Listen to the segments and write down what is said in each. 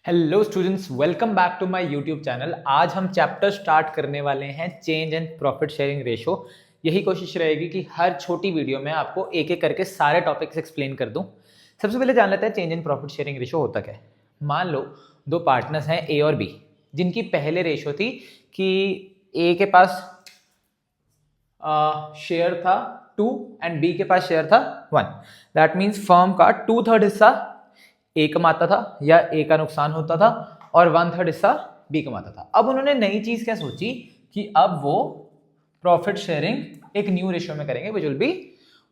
Hello students, welcome back to my YouTube channel. आज हम chapter start करने वाले हैं change and profit sharing ratio. यही कोशिश रहेगी कि हर छोटी वीडियो में आपको एक एक करके सारे टॉपिक्स एक्सप्लेन कर दूं। सबसे पहले जान लेते हैं change and profit sharing ratio होता क्या है। मान लो दो पार्टनर्स हैं ए और बी, जिनकी पहले रेशो थी कि ए के पास शेयर था 2 एंड बी के पास शेयर था 1। दैट मीन्स फर्म का 2/3 हिस्सा ए कमाता था या ए का नुकसान होता था और 1/3 हिस्सा बी कमाता था। अब उन्होंने नई चीज क्या सोची कि अब वो प्रॉफिट शेयरिंग एक न्यू रेशियो में करेंगे, विच विल बी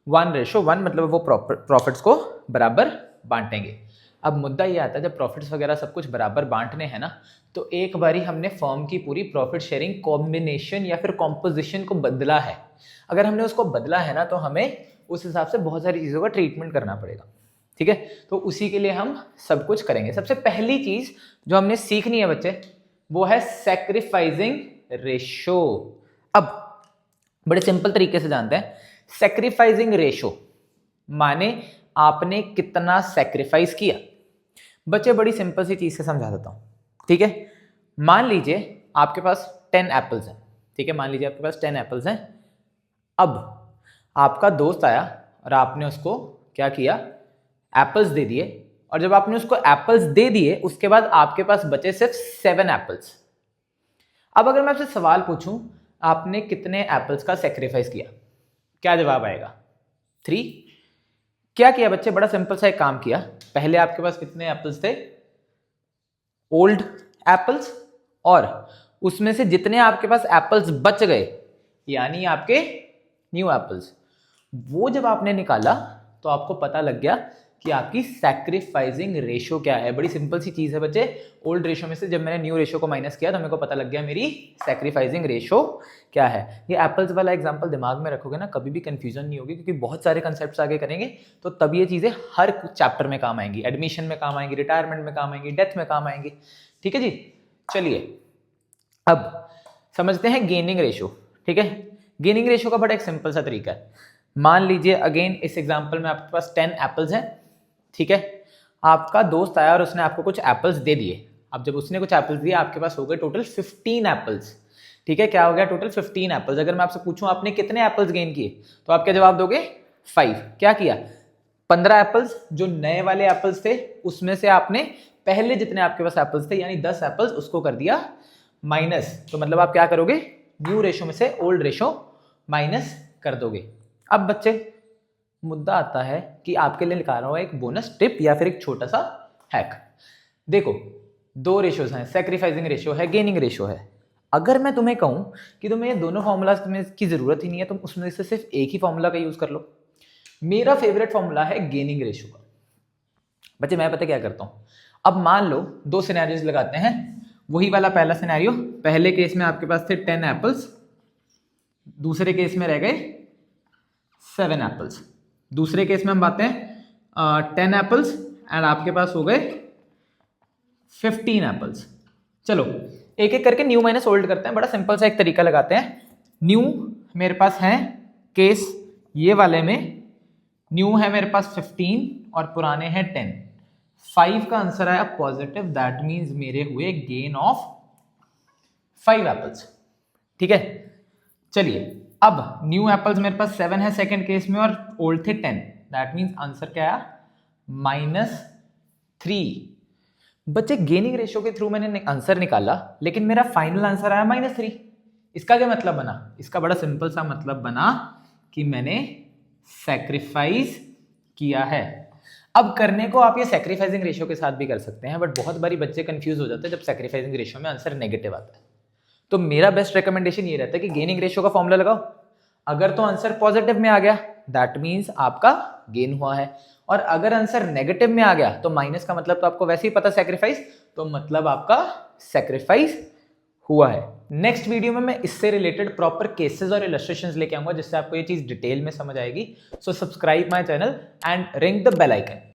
1:1, मतलब वो प्रॉफिट्स को बराबर बांटेंगे। अब मुद्दा ये आता है जब प्रॉफिट्स वगैरह सब कुछ बराबर बांटने हैं ना, तो एक बारी हमने फर्म की पूरी प्रॉफिट शेयरिंग कॉम्बिनेशन या फिर कॉम्पोजिशन को बदला है। अगर हमने उसको बदला है ना, तो हमें उस हिसाब से बहुत सारी चीज़ों का ट्रीटमेंट करना पड़ेगा। ठीक है, तो उसी के लिए हम सब कुछ करेंगे। सबसे पहली चीज जो हमने सीखनी है बच्चे, वो है सैक्रिफाइसिंग रेशो। अब बड़े सिंपल तरीके से जानते हैं, सैक्रिफाइसिंग रेशो माने आपने कितना सैक्रिफाइस किया। बच्चे बड़ी सिंपल सी चीज से समझा देता हूं, ठीक है। मान लीजिए आपके पास 10 एप्पल्स हैं, ठीक है, मान लीजिए आपके पास 10 एप्पल्स हैं। अब आपका दोस्त आया और आपने उसको क्या किया, एप्पल्स दे दिए। और जब आपने उसको एप्पल्स दे दिए, उसके बाद आपके पास बचे सिर्फ 7 एप्पल्स। अब अगर मैं आपसे सवाल पूछूं, आपने कितने एप्पल्स का सेक्रीफाइस किया, क्या जवाब आएगा? 3। क्या किया बच्चे? बड़ा सिंपल सा एक काम किया। पहले आपके पास कितने एप्पल्स थे? ओल्ड एप्पल्स, और उसमें से जितने आपके पास एप्पल्स बच गए, यानी आपके न्यू एप्पल्स, वो जब आपने निकाला तो आपको पता लग गया कि आपकी सैक्रिफाइसिंग रेशो क्या है। बड़ी सिंपल सी चीज है बच्चे। ओल्ड रेशो में से जब मैंने न्यू रेशो को माइनस किया तो मेरे को पता लग गया मेरी सैक्रिफाइसिंग रेशो क्या है। ये एप्पल्स वाला एग्जांपल दिमाग में रखोगे ना, कभी भी कंफ्यूजन नहीं होगी, क्योंकि बहुत सारे कंसेप्ट्स आगे करेंगे तो तब ये चीजें हर चैप्टर में काम आएंगी। एडमिशन में काम आएंगी, रिटायरमेंट में काम आएंगी, डेथ में काम आएंगी। ठीक है जी, चलिए अब समझते हैं गेनिंग रेशो। ठीक है, गेनिंग रेशो का बड़ा एक सिंपल सा तरीका है। मान लीजिए अगेन इस एग्जांपल में आपके पास 10 एप्पल्स हैं, ठीक है। आपका दोस्त आया और उसने आपको कुछ एप्पल्स दे दिए। अब जब उसने कुछ एप्पल्स दिए, आपके पास हो गए टोटल 15 एप्पल्स। ठीक है, क्या हो गया? Total 15 apples. अगर मैं आपसे पूछूं आपने कितने एप्पल्स गेन किए, तो आप क्या जवाब दोगे? 5। क्या किया? 15 एप्पल्स जो नए वाले एप्पल्स थे, उसमें से आपने पहले जितने आपके पास एप्पल्स थे यानी 10 एप्पल्स, उसको कर दिया माइनस। तो मतलब आप क्या करोगे? न्यू रेशो में से ओल्ड रेशो माइनस कर दोगे। अब बच्चे मुद्दा आता है कि आपके लिए निकाल रहा हूं एक बोनस टिप या फिर एक छोटा सा हैक। देखो, दो रेशोज हैं, सैक्रिफाइसिंग रेशो है, गेनिंग रेशो है। अगर मैं तुम्हें कहूं कि तुम्हें ये दोनों फॉर्मूला की जरूरत ही नहीं है, तुम उसमें से सिर्फ एक ही फॉर्मूला का यूज कर लो। मेरा फेवरेट फॉर्मूला है गेनिंग रेशो का। बच्चे मैं पता क्या करता हूं, अब मान लो दो सिनेरियोज लगाते हैं। वही वाला पहला सिनेरियो, पहले केस में आपके पास थे 10 एप्पल्स, दूसरे केस में रह गए 7 एप्पल्स। दूसरे केस में हम बात हैं 10 एप्पल्स एंड आपके पास हो गए 15 एप्पल्स। चलो एक एक करके न्यू माइनस ओल्ड करते हैं। बड़ा सिंपल सा एक तरीका लगाते हैं। न्यू मेरे पास है केस ये वाले में, न्यू है मेरे पास 15 और पुराने हैं 10। 5 का आंसर आया पॉजिटिव, दैट मीन्स मेरे हुए गेन ऑफ 5 एप्पल्स। ठीक है, चलिए अब न्यू एप्पल्स मेरे पास 7 है सेकंड केस में और ओल्ड थे 10, दैट मीन्स आंसर क्या आया? -3। बच्चे गेनिंग रेशियो के थ्रू मैंने आंसर निकाला, लेकिन मेरा फाइनल आंसर आया -3। इसका क्या मतलब बना? इसका बड़ा सिंपल सा मतलब बना कि मैंने सैक्रिफाइस किया है। अब करने को आप ये सैक्रिफाइसिंग रेशियो के साथ भी कर सकते हैं, बट बहुत बारी बच्चे कंफ्यूज हो जाते हैं जब सैक्रिफाइसिंग रेशियो में आंसर नेगेटिव आता है। तो मेरा बेस्ट रिकमेंडेशन ये रहता है कि गेनिंग रेशियो का फॉर्मूला लगाओ। अगर तो आंसर पॉजिटिव में आ गया, दैट मीन्स आपका गेन हुआ है, और अगर आंसर नेगेटिव में आ गया तो माइनस का मतलब तो आपको वैसे ही पता सैक्रिफाइस, तो मतलब आपका सैक्रिफाइस हुआ है। नेक्स्ट वीडियो में मैं इससे रिलेटेड प्रॉपर केसेस और इलस्ट्रेशंस लेके आऊंगा, जिससे आपको ये चीज डिटेल में समझ आएगी। So subscribe my channel and ring the bell icon.